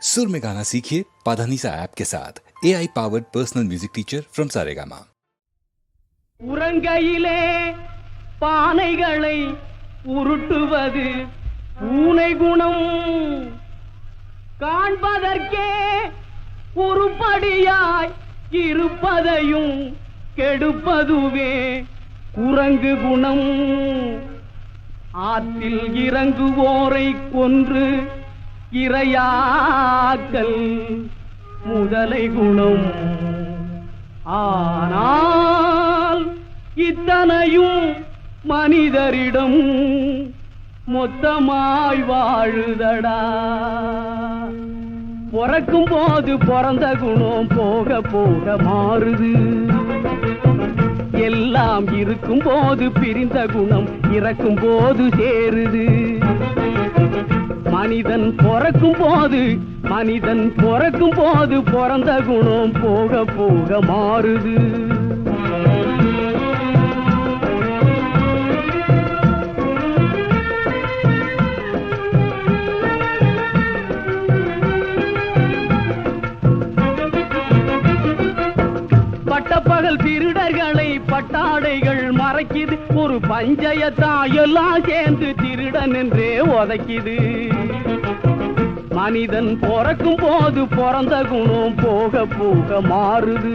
सुर में गाना सीखिए पाधानीसा ऐप के साथ AI powered personal music teacher from Saregama. உறங்கையிலே பானைகளை உருட்டுவது பூனை குணம் காண்பதற்கே உருப்படியாய் இருப்பதையும் கெடுப்பதுவே குரங்கு குணம். ஆற்றில் இறங்குவோரை கொன்று இரையாக்கல் முதலை குணம். ஆனால் இத்தனையும் மனிதரிடம் மொத்தமாய் வாழுதடா. பிறக்கும் போது பிறந்த குணம் போக போக மாறுது. எல்லாம் இருக்கும் போது பிரிந்த குணம் இறக்கும் போது சேருது. மனிதன் பிறக்கும் போது பிறந்த குணம் போக போக மாறுது. பட்டப்பகல் திருடர்களை பட்டாடைகள் மறைக்குது. ஒரு பஞ்சயத்தா எல்லாம் சேர்ந்து திருடன் என்றே உதைக்குது. மனிதன் பிறக்கும் போது பிறந்த குணம் போக போக மாறுது.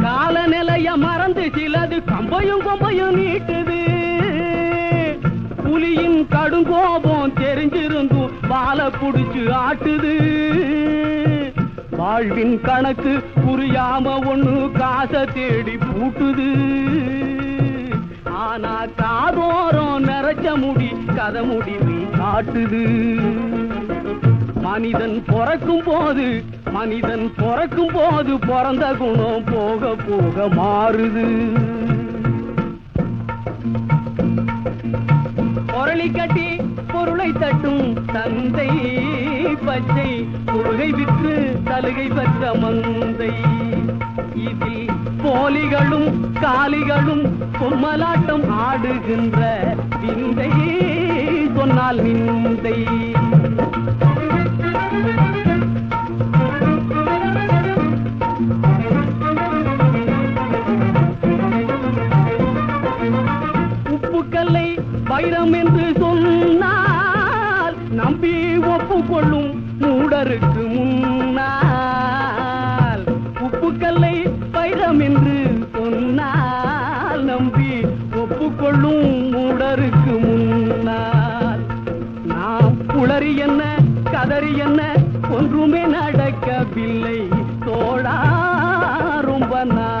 காலநிலைய மறந்து சிலது கம்பையும் கொம்பையும் நீட்டுது. புலியின் கடுங்கோபம் தெரிஞ்சிருந்தும் பால புடிச்சு ஆட்டுது. வாழ்வின் கணக்கு புரியாம ஒண்ணு காசை தேடி பூட்டுது. ஆனா காதோரம் நிறைச்ச முடி கதை முடிவு காட்டுது. மனிதன் பிறக்கும் போது பிறந்த குணம் போக போக மாறுது. பொருளை கட்டி பொருளை தட்டும் தந்தை பச்சை முருகை விற்று சலுகை பெற்ற மந்தை. இதில் போலிகளும் காலிகளும் பொம்மலாட்டம் ஆடுகின்ற விந்தை சொன்னால் நிந்தை. உப்புக்கல்லை வைரம் என்று சொன்னால் நம்பி ஒப்புக்கொள்ளும் மூடருக்கு முன்னால். உப்புக்கல்லை வைரம் என்று சொன்னால் நம்பி ஒப்புக்கொள்ளும் மூடருக்கு முன்னால். நாம் உளறி என்ன கதறி என்ன ஒன்றுமே நடக்கவில்லை தோழா ரொம்ப நாள்.